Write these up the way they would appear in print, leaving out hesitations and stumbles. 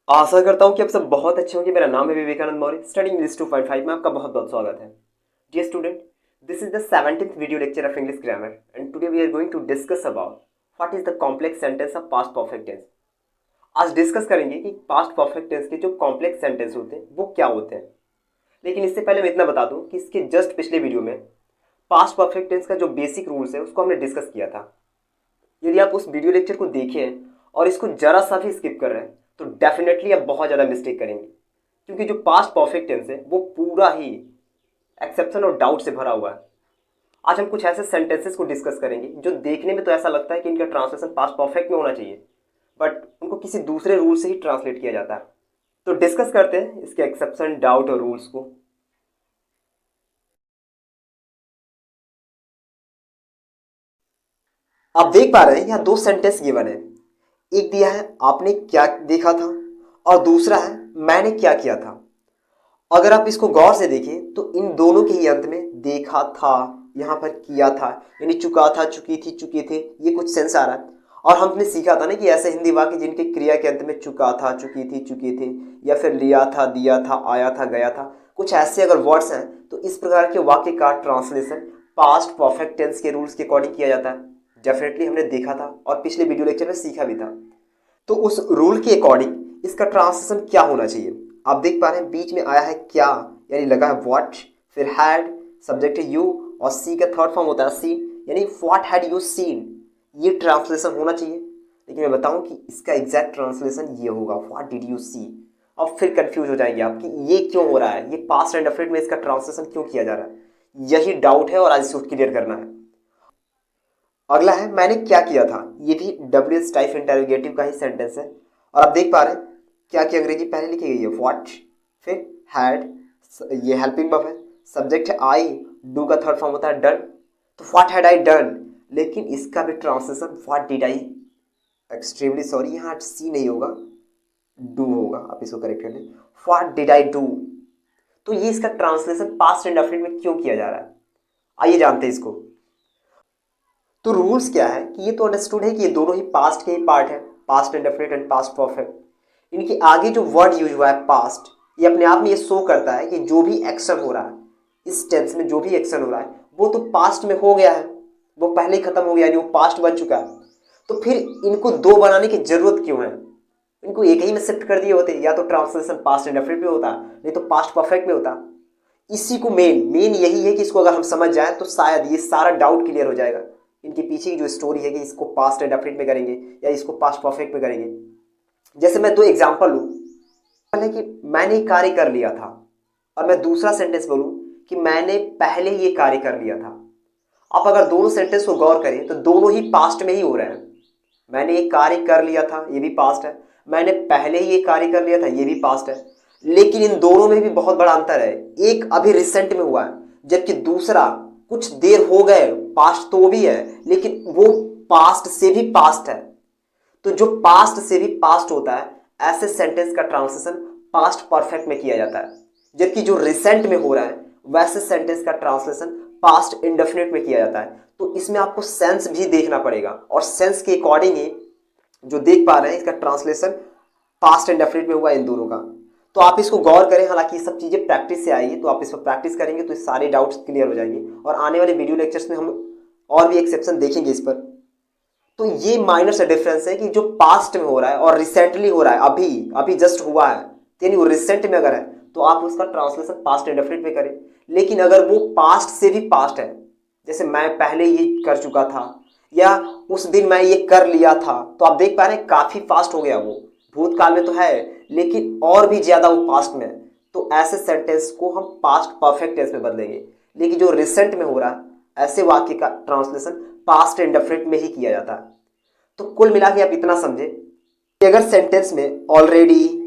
आशा करता हूँ कि आप सब बहुत अच्छे होंगे। मेरा नाम है विवेकानंद मौर्य, स्टडिंग इंग्लिश 2.5 में आपका बहुत बहुत स्वागत है। Dear student, this is the 17th video lecture of English grammar and today we are going to discuss about what is the complex sentence of past perfect tense. आज डिस्कस करेंगे कि past perfect tense के जो complex sentence होते हैं वो क्या होते हैं। लेकिन इससे पहले मैं इतना बता दूं कि इसके जस्ट पिछले वीडियो में पास्ट परफेक्ट टेंस का जो बेसिक रूल्स है उसको हमने डिस्कस किया था। यदि आप उस वीडियो लेक्चर को देखें और इसको जरा सा भी स्किप कर रहे हैं तो डेफिनेटली आप बहुत ज़्यादा मिस्टेक करेंगे, क्योंकि जो पास्ट परफेक्ट टेंस है वो पूरा ही एक्सेप्शन और डाउट से भरा हुआ है। आज हम कुछ ऐसे सेंटेंसेस को डिस्कस करेंगे जो देखने में तो ऐसा लगता है कि इनका ट्रांसलेशन पास्ट परफेक्ट में होना चाहिए, बट उनको किसी दूसरे रूल से ही ट्रांसलेट किया जाता है। तो डिस्कस करते हैं इसके एक्सेप्शन, डाउट और रूल्स को। आप देख पा रहे हैं यहाँ दो सेंटेंस गिवन है। एक दिया है आपने क्या देखा था और दूसरा है मैंने क्या किया था। अगर आप इसको गौर से देखें तो इन दोनों के ही अंत में देखा था, यहाँ पर किया था, यानी चुका था, चुकी थी, चुके थे, ये कुछ सेंस आ रहा है। और हमने सीखा था ना कि ऐसे हिंदी वाक्य जिनके क्रिया के अंत में चुका था, चुकी थी, चुके थे, या फिर लिया था, दिया था, आया था, गया था, कुछ ऐसे अगर वर्ड्स हैं तो इस प्रकार के वाक्य का ट्रांसलेशन पास्ट परफेक्ट टेंस के रूल्स के अकॉर्डिंग किया जाता है। डेफिनेटली हमने देखा था और पिछले वीडियो लेक्चर में सीखा भी था। तो उस रूल के अकॉर्डिंग इसका ट्रांसलेशन क्या होना चाहिए। आप देख पा रहे हैं बीच में आया है क्या, यानी लगा है व्हाट, फिर हैड, सब्जेक्ट है यू, और सी का थर्ड फॉर्म होता है सीन, यानी व्हाट हैड यू सीन। ये ट्रांसलेशन होना चाहिए। लेकिन मैं बताऊं कि इसका एग्जैक्ट ट्रांसलेशन ये होगा, व्हाट डिड यू सी। अब फिर कंफ्यूज हो जाएंगे आप कि ये क्यों हो रहा है, ये पास्ट एंड डेफिनेट में इसका ट्रांसलेशन क्यों किया जा रहा है। यही डाउट है और आज इसको क्लियर करना है। अगला है मैंने क्या किया था, ये भी WH टाइप इंटरोगेटिव का ही सेंटेंस है। और आप देख पा रहे हैं क्या की अंग्रेजी पहले लिखी गई है व्हाट, फिर हैड, ये हेल्पिंग वर्ब है, सब्जेक्ट है आई, डू का थर्ड फॉर्म होता है डन, तो व्हाट हैड आई डन। लेकिन इसका भी translation what did I, extremely sorry यहाँ सी नहीं होगा, डू होगा, आप इसको करेक्ट कर लें, व्हाट डिड आई डू। तो ये इसका ट्रांसलेशन पास्ट एंड डेफिनिट में क्यों किया जा रहा है, आइए जानते हैं इसको। तो रूल्स क्या है कि ये तो अंडरस्टूड है कि ये दोनों ही पास्ट के ही पार्ट है, past indefinite and past perfect. इनके आगे जो वर्ड यूज हुआ है पास्ट, ये अपने आप में ये शो करता है कि जो भी एक्शन हो रहा है इस टेंस में, जो भी एक्शन हो रहा है वो तो पास्ट में हो गया है, वो पहले ही खत्म हो गया, यानी वो पास्ट बन चुका है। तो फिर इनको दो बनाने की जरूरत क्यों है, इनको एक ही में शिफ्ट कर दिए होते, या तो ट्रांसलेशन पास्ट इंडेफिनिट में होता, नहीं तो पास्ट परफेक्ट में होता। इसी को मेन यही है कि इसको अगर हम समझ जाए तो शायद ये सारा डाउट क्लियर हो जाएगा। इनके पीछे की जो स्टोरी है कि इसको पास्ट इंडेफिनिट में करेंगे या इसको पास्ट परफेक्ट में करेंगे। जैसे मैं दो एग्जांपल लूं, पहले कि मैंने कार्य कर लिया था, और मैं दूसरा सेंटेंस बोलूं कि मैंने पहले ये कार्य कर लिया था। आप अगर दोनों सेंटेंस को गौर करें तो दोनों ही पास्ट में ही हो रहे हैं। मैंने ये कार्य कर लिया था, ये भी पास्ट है, मैंने पहले ही ये कार्य कर लिया था, ये भी पास्ट है। लेकिन इन दोनों में भी बहुत बड़ा अंतर है, एक अभी रिसेंट में हुआ है जबकि दूसरा कुछ देर हो गए, पास्ट तो भी है लेकिन वो पास्ट से भी पास्ट है। तो जो पास्ट से भी पास्ट होता है ऐसे सेंटेंस का ट्रांसलेशन पास्ट परफेक्ट में किया जाता है, जबकि जो रिसेंट में हो रहा है वैसे सेंटेंस का ट्रांसलेशन पास्ट इंडेफिनिट में किया जाता है। तो इसमें आपको सेंस भी देखना पड़ेगा और सेंस के अकॉर्डिंग ही जो देख पा रहे हैं इसका ट्रांसलेशन पास्ट इंडेफिनिट में हुआ इन दोनों का। तो आप इसको गौर करें, हालांकि ये सब चीजें प्रैक्टिस से आएगी, तो आप इस पर प्रैक्टिस करेंगे तो सारे डाउट्स क्लियर हो जाएंगे और आने वाले वीडियो लेक्चर्स में हम और भी एक्सेप्शन देखेंगे इस पर। तो ये माइनर सा डिफरेंस है कि जो पास्ट में हो रहा है और रिसेंटली हो रहा है, अभी अभी जस्ट हुआ है, यानी वो रिसेंट में अगर है तो आप उसका ट्रांसलेशन पास्ट इंडेफिनिट में करें। लेकिन अगर वो पास्ट से भी पास्ट है, जैसे मैं पहले ये कर चुका था या उस दिन मैं ये कर लिया था, तो आप देख पा रहे हैं काफी फास्ट हो गया, वो भूतकाल में तो है लेकिन और भी ज्यादा वो पास्ट में है। तो ऐसे सेंटेंस को हम पास्ट परफेक्ट टेंस में बदलेंगे। लेकिन जो रिसेंट में हो रहा है ऐसे वाक्य का ट्रांसलेशन पास्ट इंडेफिनिट में ही किया जाता है। तो कुल मिला के आप इतना समझे कि अगर सेंटेंस में ऑलरेडी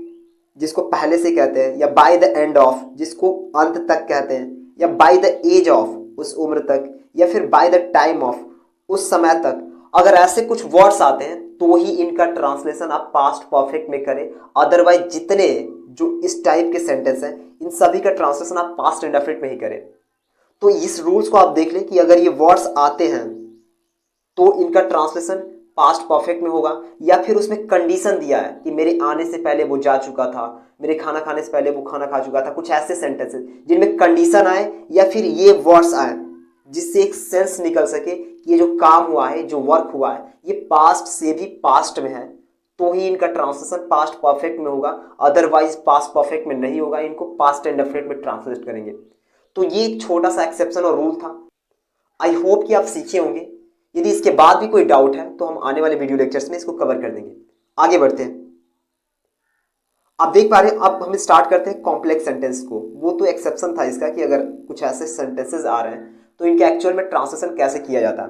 जिसको पहले से कहते हैं, या बाय द एंड ऑफ जिसको अंत तक कहते हैं, या बाय द एज ऑफ उस उम्र तक, या फिर बाय द टाइम ऑफ उस समय तक, अगर ऐसे कुछ वर्ड्स आते हैं तो ही इनका ट्रांसलेशन आप पास्ट परफेक्ट में करें। अदरवाइज जितने जो इस टाइप के सेंटेंस हैं इन सभी का ट्रांसलेशन आप पास्ट इंडेफिनिट में ही करें। तो इस रूल्स को आप देख लें कि अगर ये वर्ड्स आते हैं तो इनका ट्रांसलेशन पास्ट परफेक्ट में होगा, या फिर उसमें कंडीशन दिया है कि मेरे आने से पहले वो जा चुका था, मेरे खाना खाने से पहले वो खाना खा चुका था। कुछ ऐसे सेंटेंसेस जिनमें कंडीशन आए या फिर ये वर्ड्स आए जिससे एक सेंस निकल सके कि ये जो काम हुआ है, जो वर्क हुआ है, ये पास्ट से भी पास्ट में है, तो ही इनका ट्रांसलेशन पास्ट परफेक्ट में होगा, अदरवाइज पास्ट परफेक्ट में नहीं होगा। इनको पास्ट इंडेफिनिट में ट्रांसलेट करेंगे। तो ये एक छोटा सा एक्सेप्शन और रूल था। आई होप कि आप सीखे होंगे। यदि इसके बाद भी कोई डाउट है तो हम आने वाले वीडियो लेक्चर्स में इसको कवर कर देंगे। आगे बढ़ते हैं। आप देख पा रहे हैं, अब हम स्टार्ट करते हैं कॉम्प्लेक्स सेंटेंस को। वो तो एक्सेप्शन था इसका कि अगर कुछ ऐसे सेंटेंसेस आ रहे हैं तो इनके एक्चुअल में ट्रांसलेशन कैसे किया जाता है।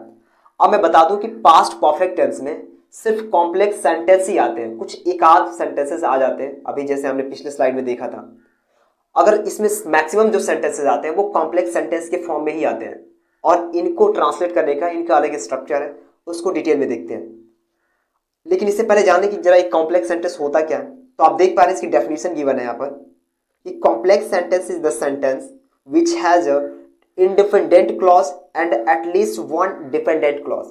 अब मैं बता दूं कि पास्ट परफेक्ट टेंस में सिर्फ कॉम्प्लेक्स सेंटेंस ही आते हैं, कुछ एक आध सेंटेंसेस आ जाते हैं, अभी जैसे हमने पिछले स्लाइड में देखा था। अगर इसमें मैक्सिमम जो सेंटेंसेस आते हैं वो कॉम्प्लेक्स सेंटेंस के फॉर्म में ही आते हैं, और इनको ट्रांसलेट करने का इनका अलग स्ट्रक्चर है, उसको डिटेल में देखते हैं। लेकिन इससे पहले जानने की जरा एक कॉम्प्लेक्स सेंटेंस होता क्या है, तो आप देख पा रहे हैं इसकी डेफिनेशन गिवन है यहाँ पर कि complex sentence is the sentence which has a independent clause and at least one dependent clause.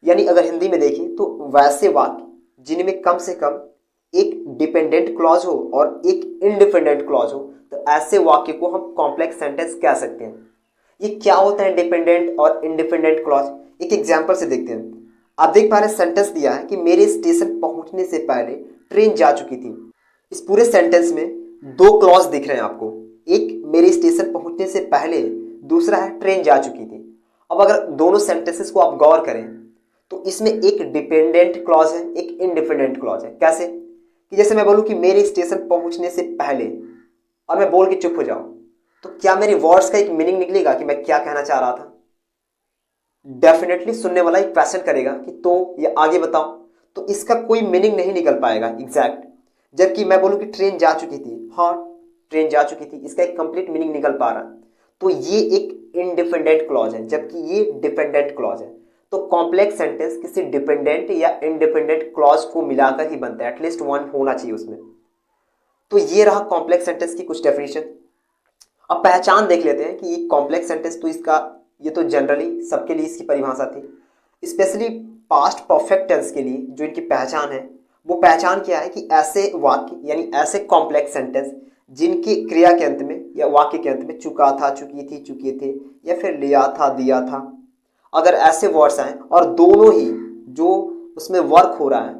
यानी अगर हिंदी में देखें तो वैसे वाक्य जिनमें कम से कम एक डिपेंडेंट क्लॉज हो और एक इंडिपेंडेंट क्लॉज हो, तो ऐसे वाक्य को हम कॉम्प्लेक्स सेंटेंस कह सकते हैं। ये क्या होता है डिपेंडेंट और इंडिपेंडेंट क्लॉज, एक एग्जांपल से देखते हैं। आप देख पा रहे हैं सेंटेंस दिया है कि मेरे स्टेशन पहुंचने से पहले ट्रेन जा चुकी थी। इस पूरे सेंटेंस में दो क्लॉज दिख रहे हैं आपको, एक मेरे स्टेशन पहुंचने से पहले, दूसरा है ट्रेन जा चुकी थी। अब अगर दोनों सेंटेंसेस को आप गौर करें तो इसमें एक डिपेंडेंट क्लॉज है, एक इंडिपेंडेंट क्लॉज है। कैसे कि जैसे मैं बोलूं कि मेरे स्टेशन पहुंचने से पहले और मैं बोल के चुप हो जाऊं, तो क्या मेरे वर्ड्स का एक मीनिंग निकलेगा कि मैं क्या कहना चाह रहा था? डेफिनेटली सुनने वाला एक क्वेश्चन करेगा कि तो या आगे बताओ, तो इसका कोई मीनिंग नहीं निकल पाएगा एग्जैक्ट। जबकि मैं बोलूं कि ट्रेन जा चुकी थी, हाँ ट्रेन जा चुकी थी, इसका एक कंप्लीट मीनिंग निकल पा रहा है। तो ये एक इंडिपेंडेंट क्लॉज है, जबकि ये डिपेंडेंट क्लॉज है। तो कॉम्प्लेक्स सेंटेंस किसी डिपेंडेंट या इंडिपेंडेंट क्लॉज को मिलाकर ही बनता है, एटलीस्ट वन होना चाहिए उसमें। तो ये रहा कॉम्प्लेक्स सेंटेंस की कुछ डेफिनेशन। अब पहचान देख लेते हैं कि ये कॉम्प्लेक्स सेंटेंस, तो इसका ये तो जनरली सबके लिए इसकी परिभाषा थी। स्पेशली पास्ट परफेक्ट टेंस के लिए जो इनकी पहचान है, वो पहचान क्या है कि ऐसे वाक्य यानी ऐसे कॉम्प्लेक्स सेंटेंस जिनके क्रिया के अंत में या वाक्य के अंत में चुका था, चुकी थी, चुके थे, या फिर लिया था, दिया था, अगर ऐसे वर्ड्स आए और दोनों ही जो उसमें वर्क हो रहा है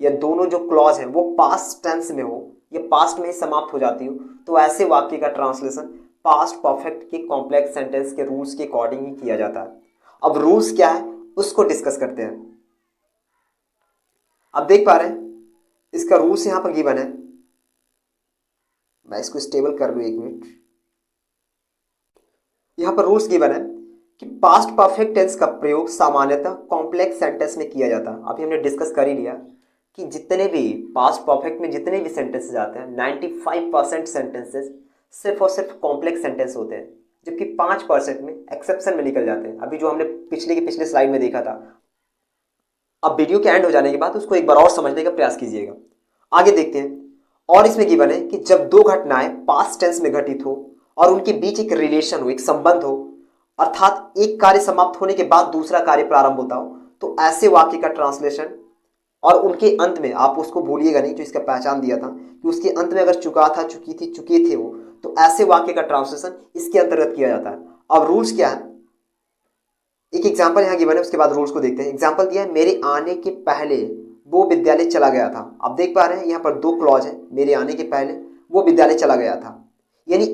या दोनों जो क्लॉज है वो पास्ट टेंस में हो या पास्ट में ही समाप्त हो जाती हो, तो ऐसे वाक्य का ट्रांसलेशन पास्ट परफेक्ट के कॉम्प्लेक्स सेंटेंस के रूल्स के अकॉर्डिंग ही किया जाता है। अब रूल्स क्या है उसको डिस्कस करते हैं। अब देख पा रहे हैं इसका रूल्स यहां पर गिवन है। मैं इसको स्टेबल कर लूं, एक मिनट। यहां पर रूल्स गिवन है कि पास्ट परफेक्ट टेंस का प्रयोग सामान्यतः कॉम्प्लेक्स सेंटेंस में किया जाता है। अभी हमने डिस्कस कर ही लिया कि जितने भी पास्ट परफेक्ट में जितने भी सेंटेंसेस आते हैं 95% सेंटेंसेस सिर्फ और सिर्फ कॉम्प्लेक्स सेंटेंस होते हैं, जबकि 5% में एक्सेप्शन में निकल जाते हैं, अभी जो हमने पिछले स्लाइड में देखा था। अब वीडियो के एंड हो जाने के बाद उसको एक बार और समझने का प्रयास कीजिएगा। आगे देखते हैं। और इसमें गिवन है कि जब दो घटनाएं पास्ट टेंस में घटित हो और उनके बीच एक रिलेशन हो, एक संबंध हो, अर्थात एक कार्य समाप्त होने के बाद दूसरा कार्य प्रारंभ होता हो, तो ऐसे वाक्य का ट्रांसलेशन और उनके अंत में आप उसको भूलिएगा नहीं जो इसका पहचान दिया था कि उसके अंत में अगर चुका था, चुकी थी, चुके थे वो, तो ऐसे वाक्य का ट्रांसलेशन इसके अंतर्गत किया जाता है। अब रूल्स क्या है, एक एग्जांपल यहां गिवन है, उसके बाद रूल्स को देखते हैं। एग्जांपल दिया है, मेरे आने के पहले वो विद्यालय चला गया था। आप देख पा रहे हैं यहाँ पर दो क्लॉज है, मेरे आने के पहले वो विद्यालय चला गया था, यानी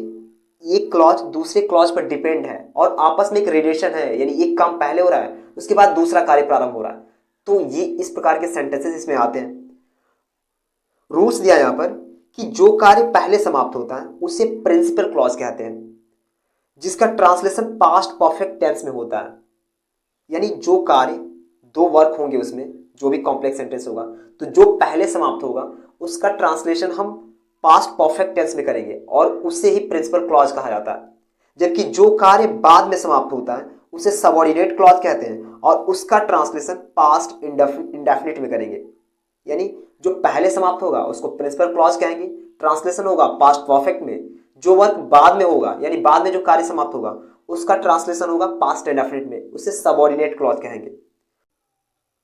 एक क्लॉज दूसरे क्लॉज पर डिपेंड है और आपस में एक रिलेशन है, यानी एक काम पहले हो रहा है उसके बाद दूसरा कार्य प्रारंभ हो रहा है। तो ये इस प्रकार के सेंटेंसेस इसमें आते हैं। रूल्स दिया यहां पर कि जो कार्य पहले समाप्त होता है उसे प्रिंसिपल क्लॉज कहते हैं, जिसका ट्रांसलेशन पास्ट परफेक्ट टेंस में होता है। यानी जो कार्य दो वर्क होंगे उसमें जो भी कॉम्प्लेक्स सेंटेंस होगा, तो जो पहले समाप्त होगा उसका ट्रांसलेशन हम पास्ट परफेक्ट टेंस में करेंगे और उससे ही प्रिंसिपल क्लॉज कहा जाता है। जबकि जो कार्य बाद में समाप्त होता है उसे सबऑर्डिनेट क्लॉज कहते हैं और उसका ट्रांसलेशन पास्ट इंडेफिनिट में करेंगे। यानी जो पहले समाप्त होगा उसको प्रिंसिपल क्लॉज कहेंगे, ट्रांसलेशन होगा पास्ट परफेक्ट में। जो वर्क बाद में होगा यानी बाद में जो कार्य समाप्त होगा उसका ट्रांसलेशन होगा पास्ट इंडेफिनिट में, उसे सबऑर्डिनेट क्लॉज कहेंगे।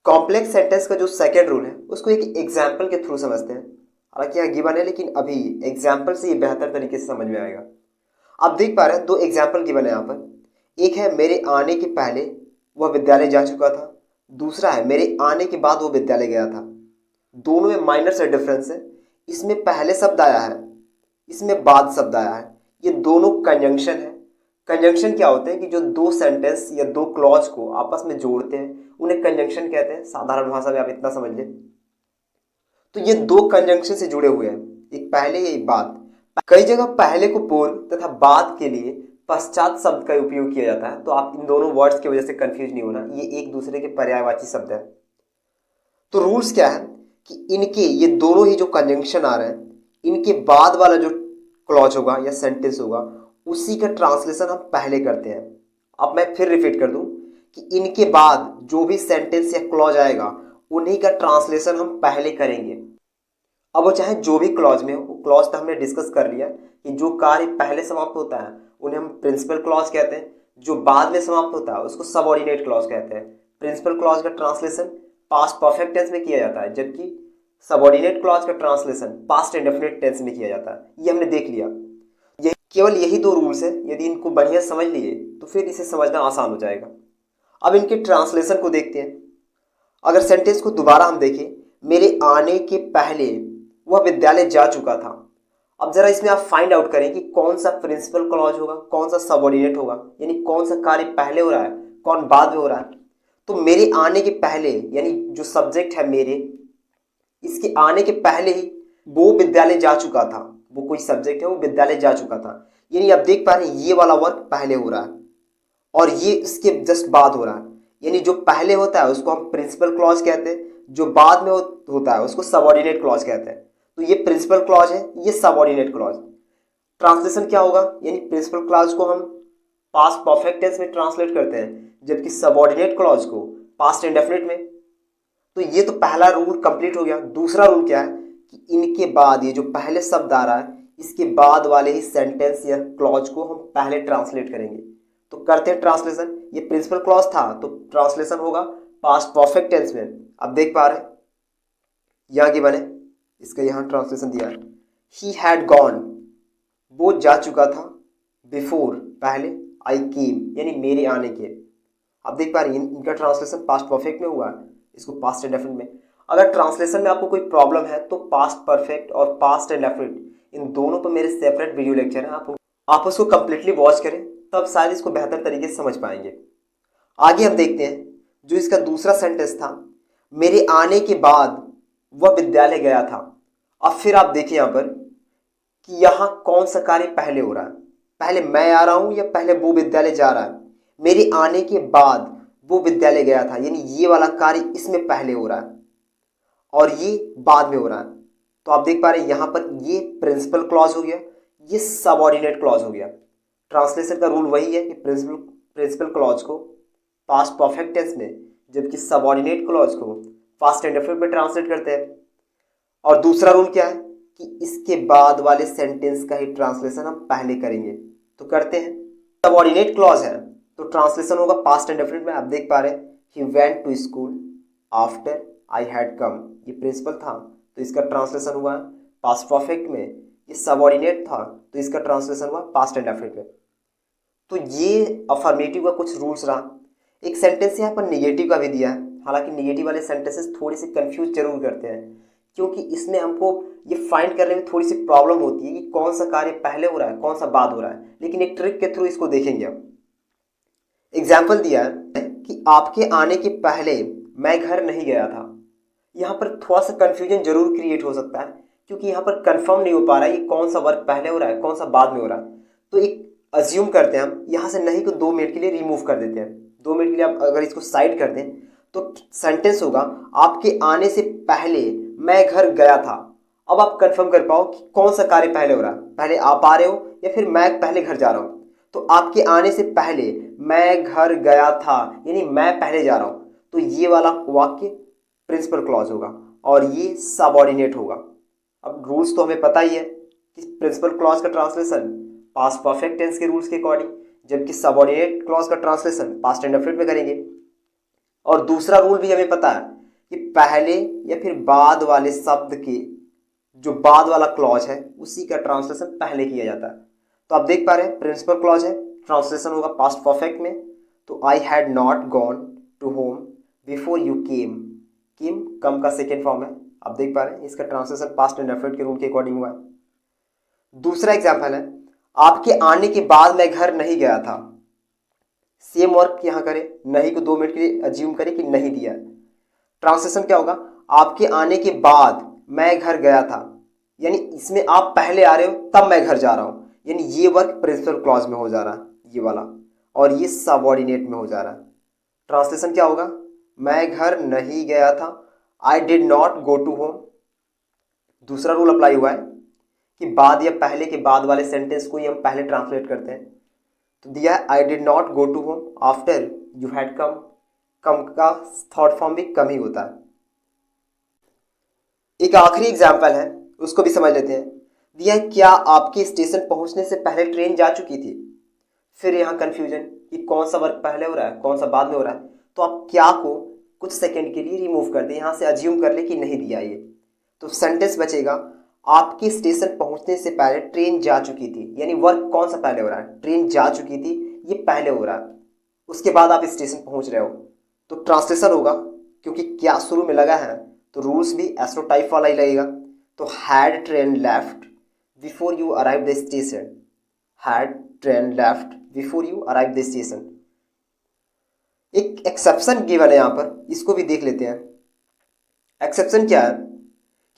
कॉम्प्लेक्स सेंटेंस का जो सेकंड रूल है उसको एक एग्जाम्पल के थ्रू समझते हैं। हालांकि यहाँ गिवन है, लेकिन अभी एग्जाम्पल से ये बेहतर तरीके से समझ में आएगा। आप देख पा रहे हैं 2 एग्जाम्पल गिवन है यहाँ पर। एक है मेरे आने के पहले वह विद्यालय जा चुका था, दूसरा है मेरे आने के बाद वो विद्यालय गया था। दोनों में माइनर से डिफरेंस है। इसमें पहले शब्द आया है, इसमें बाद शब्द आया है। ये दोनों कंजंक्शन है। कंजंक्शन क्या होते हैं कि जो 2 सेंटेंस या 2 क्लॉज को आपस में जोड़ते हैं उन्हें कंजंक्शन कहते हैं। साधारण भाषा में आप इतना समझ लें। तो ये 2 कंजंक्शन से जुड़े हुए हैं, एक पहले एक बाद। कई जगह पहले को पूर्व तथा बाद के लिए पश्चात शब्द का उपयोग किया जाता है। तो आप इन दोनों वर्ड्स की वजह से कंफ्यूज नहीं होना, ये एक दूसरे के पर्यायवाची शब्द है। तो रूल्स क्या है कि इनके ये दोनों ही जो कंजंक्शन आ रहे हैं, इनके बाद वाला जो क्लॉज होगा या सेंटेंस होगा उसी का ट्रांसलेशन हम पहले करते हैं। अब मैं फिर रिपीट कर दूं कि इनके बाद जो भी सेंटेंस या क्लॉज आएगा उन्हीं का ट्रांसलेशन हम पहले करेंगे। अब वो चाहे जो भी क्लॉज में हो, वो क्लॉज तो हमने डिस्कस कर लिया कि जो कार्य पहले समाप्त होता है उन्हें हम प्रिंसिपल क्लॉज कहते हैं, जो बाद में समाप्त होता है उसको सबऑर्डिनेट क्लॉज कहते हैं। प्रिंसिपल क्लॉज का ट्रांसलेशन पास्ट परफेक्ट टेंस में किया जाता है, जबकि सबऑर्डिनेट क्लॉज का ट्रांसलेशन पास्ट इंडेफिनिट टेंस में किया जाता है। ये हमने देख लिया। केवल यही 2 रूल्स है। यदि इनको बढ़िया समझ लिए तो फिर इसे समझना आसान हो जाएगा। अब इनके ट्रांसलेशन को देखते हैं। अगर सेंटेंस को दोबारा हम देखें, मेरे आने के पहले वह विद्यालय जा चुका था। अब जरा इसमें आप फाइंड आउट करें कि कौन सा प्रिंसिपल क्लॉज होगा, कौन सा सबऑर्डिनेट होगा, यानी कौन सा कार्य पहले हो रहा है, कौन बाद में हो रहा है। तो मेरे आने के पहले यानी जो सब्जेक्ट है मेरे, इसके आने के पहले ही वो विद्यालय जा चुका था। वो कोई सब्जेक्ट है, वो विद्यालय जा चुका था, यानी आप देख पा रहे हैं ये वाला वर्क पहले हो रहा है और ये इसके जस्ट बाद हो रहा है। यानी जो पहले होता है उसको हम प्रिंसिपल क्लॉज कहते हैं, जो बाद में होता है उसको सबऑर्डिनेट क्लॉज कहते हैं। तो ये प्रिंसिपल क्लॉज है, ये सबऑर्डिनेट क्लॉज। ट्रांसलेशन क्या होगा, यानी प्रिंसिपल क्लॉज को हम पास्ट परफेक्ट टेंस में ट्रांसलेट करते हैं, जबकि सबऑर्डिनेट क्लॉज को पास्ट इंडेफिनिट में। तो ये तो पहला रूल कंप्लीट हो गया। दूसरा रूल क्या है कि इनके बाद ये जो पहले शब्द आ रहा है इसके बाद वाले ही सेंटेंस या क्लॉज को हम पहले ट्रांसलेट करेंगे। तो करते हैं ट्रांसलेशन। ये प्रिंसिपल क्लॉज था तो ट्रांसलेशन होगा पास्ट परफेक्ट टेंस में। अब देख पा रहे हैं यहाँ की बने, इसका यहाँ ट्रांसलेशन दिया है, ही हैड गॉन, वो जा चुका था, बिफोर पहले, आई केम यानी मेरे आने के। आप देख पा रहे हैं इनका ट्रांसलेशन पास्ट परफेक्ट में हुआ है, इसको पास्ट इंडेफिनिट में। अगर ट्रांसलेशन में आपको कोई प्रॉब्लम है तो पास्ट परफेक्ट और पास्ट इंडेफिनिट इन दोनों पर मेरे सेपरेट वीडियो लेक्चर है, आप उसको कंप्लीटली वॉच करें, तब शायद इसको बेहतर तरीके से समझ पाएंगे। आगे हम देखते हैं जो इसका दूसरा सेंटेंस था, मेरे आने के बाद वह विद्यालय गया था। अब फिर आप देखिए यहाँ पर कि यहाँ कौन सा कार्य पहले हो रहा है, पहले मैं आ रहा हूं या पहले वो विद्यालय जा रहा है। मेरे आने के बाद वो विद्यालय गया था, यानी ये वाला कार्य इसमें पहले हो रहा है और ये बाद में हो रहा है। तो आप देख पा रहे हैं यहाँ पर ये प्रिंसिपल क्लॉज हो गया, ये सबऑर्डिनेट क्लॉज हो गया। ट्रांसलेशन का रूल वही है कि प्रिंसिपल क्लॉज को पास्ट परफेक्ट टेंस में, जबकि सबऑर्डिनेट क्लॉज को पास्ट इंडेफिनिट में ट्रांसलेट करते हैं। और दूसरा रूल क्या है कि इसके बाद वाले सेंटेंस का ही ट्रांसलेशन हम पहले करेंगे। तो करते हैं। सबऑर्डिनेट क्लॉज है तो ट्रांसलेशन होगा पास्ट इंडेफिनिट में। आप देख पा रहे हैं he went to school after I had come, ये प्रिंसिपल था तो इसका ट्रांसलेशन हुआ पास्ट परफेक्ट में। ये सबऑर्डिनेट था तो इसका ट्रांसलेशन हुआ पास्ट इंडेफिनिट में। तो ये अफर्मेटिव का कुछ रूल्स रहा। एक सेंटेंस यहाँ पर निगेटिव का भी दिया है, हालांकि निगेटिव वाले सेंटेंसेस थोड़ी सी कंफ्यूज जरूर करते हैं, क्योंकि इसमें हमको ये फाइंड करने में थोड़ी सी प्रॉब्लम होती है कि कौन सा कार्य पहले हो रहा है, कौन सा बाद हो रहा है। लेकिन एक ट्रिक के थ्रू इसको देखेंगे हम। एग्जाम्पल दिया है कि आपके आने के पहले मैं घर नहीं गया था। यहाँ पर थोड़ा सा कंफ्यूजन जरूर क्रिएट हो सकता है, क्योंकि यहाँ पर कंफर्म नहीं हो पा रहा है कि कौन सा वर्क पहले हो रहा है, कौन सा बाद में हो रहा है। तो एक अज्यूम करते हैं हम, यहाँ से नहीं को 2 मिनट के लिए रिमूव कर देते हैं। 2 मिनट के लिए आप अगर इसको साइड कर दें तो सेंटेंस होगा आपके आने से पहले मैं घर गया था। अब आप कंफर्म कर पाओ कि कौन सा कार्य पहले हो रहा है, पहले आप आ रहे हो या फिर मैं पहले घर जा रहा हूँ। तो आपके आने से पहले मैं घर गया था यानी मैं पहले जा रहा हूँ, तो ये वाला वाक्य प्रिंसिपल क्लॉज होगा और ये सबऑर्डिनेट होगा। अब रूल्स तो हमें पता ही है कि प्रिंसिपल क्लॉज का ट्रांसलेशन पास्ट परफेक्ट टेंस के रूल्स के अकॉर्डिंग, जबकि सबऑर्डिनेट क्लॉज का ट्रांसलेशन पास्ट इंडेफिनिट में करेंगे। और दूसरा रूल भी हमें पता है कि पहले या फिर बाद वाले शब्द के जो बाद वाला क्लॉज है उसी का ट्रांसलेशन पहले किया जाता है। तो आप देख पा रहे हैं प्रिंसिपल क्लॉज है, ट्रांसलेशन होगा पास्ट परफेक्ट में, तो I had not gone to home before you came. Came come का सेकेंड फॉर्म है, आप देख पा रहे हैं इसका ट्रांसलेशन पास्ट इंडेफिनिट के रूल के अकॉर्डिंग हुआ है। दूसरा एग्जाम्पल है, आपके आने के बाद मैं घर नहीं गया था। सेम वर्क यहां करें, नहीं को 2 मिनट के लिए अज्यूम करें कि नहीं दिया है। ट्रांसलेशन क्या होगा, आपके आने के बाद मैं घर गया था, यानी इसमें आप पहले आ रहे हो तब मैं घर जा रहा हूं, यानी ये वर्क प्रिंसिपल क्लॉज में हो जा रहा है ये वाला, और ये सबऑर्डिनेट में हो जा रहा है। ट्रांसलेशन क्या होगा, मैं घर नहीं गया था, I did not go to home. दूसरा रूल अप्लाई हुआ है कि बाद या पहले के बाद वाले सेंटेंस को ही हम पहले ट्रांसलेट करते हैं। तो दिया है I did not go to home after you had come. Come का थर्ड फॉर्म भी कम ही होता है। एक आखिरी एग्जाम्पल है, उसको भी समझ लेते हैं। दिया है क्या आपके स्टेशन पहुंचने से पहले ट्रेन जा चुकी थी। फिर यहाँ कंफ्यूजन कि कौन सा वर्क पहले हो रहा है कौन सा बाद में हो रहा है, तो आप क्या को कुछ सेकंड के लिए रिमूव कर दें, यहाँ से अज्यूम कर ले कि नहीं दिया ये, तो सेंटेंस बचेगा आपके स्टेशन पहुंचने से पहले ट्रेन जा चुकी थी, यानी वर्क कौन सा पहले हो रहा है, ट्रेन जा चुकी थी ये पहले हो रहा है, उसके बाद आप स्टेशन पहुंच रहे हो, तो ट्रांसलेशन होगा क्योंकि क्या शुरू में लगा है तो रूल्स भी एस्ट्रो टाइप वाला ही लगेगा। तो had train left before you arrive the station, had train left before you arrive the station. एक एक्सेप्शन गिवन है यहाँ पर, इसको भी देख लेते हैं। एक्सेप्शन क्या है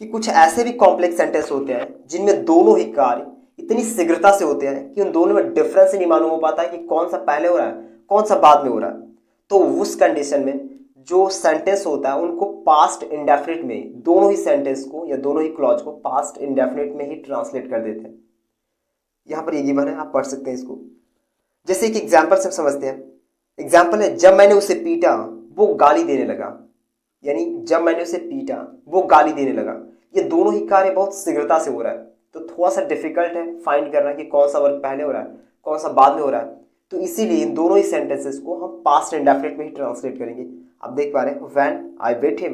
कि कुछ ऐसे भी कॉम्प्लेक्स सेंटेंस होते हैं जिनमें दोनों ही कार्य इतनी शीघ्रता से होते हैं कि उन दोनों में डिफरेंस ही नहीं मालूम हो पाता है कि कौन सा पहले हो रहा है कौन सा बाद में हो रहा है। तो उस कंडीशन में जो सेंटेंस होता है उनको पास्ट इंडेफिनिट में, दोनों ही सेंटेंस को या दोनों ही क्लॉज को पास्ट इंडेफिनिट में ही ट्रांसलेट कर देते हैं। यहाँ पर ये गिवन है, आप पढ़ सकते हैं इसको। जैसे एक एग्जाम्पल से समझते हैं। एग्जाम्पल है, जब मैंने उसे पीटा वो गाली देने लगा, यानी जब मैंने उसे पीटा वो गाली देने लगा। ये दोनों ही कार्य बहुत शीघ्रता से हो रहा है, तो थोड़ा सा डिफिकल्ट है फाइंड करना कि कौन सा वर्क पहले हो रहा है कौन सा बाद में हो रहा है। तो इसीलिए इन दोनों ही सेंटेंसेस को हम पास्ट इंडेफिनिट में ही ट्रांसलेट करेंगे। आप देख पा रहे हैं, when I beat him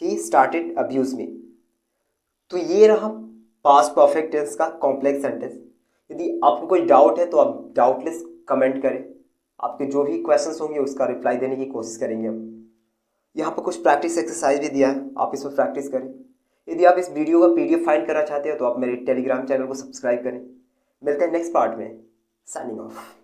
he started abuse me. तो ये रहा पास्ट परफेक्ट टेंस का कॉम्प्लेक्स सेंटेंस। यदि आपको कोई डाउट है तो आप डाउटलेस कमेंट करें, आपके जो भी क्वेश्चंस होंगे उसका रिप्लाई देने की कोशिश करेंगे हम। यहाँ पर कुछ प्रैक्टिस एक्सरसाइज भी दिया है, आप इसमें प्रैक्टिस करें। यदि आप इस वीडियो का PDF फाइंड करना चाहते हो तो आप मेरे टेलीग्राम चैनल को सब्सक्राइब करें। मिलते हैं नेक्स्ट पार्ट में। Signing off.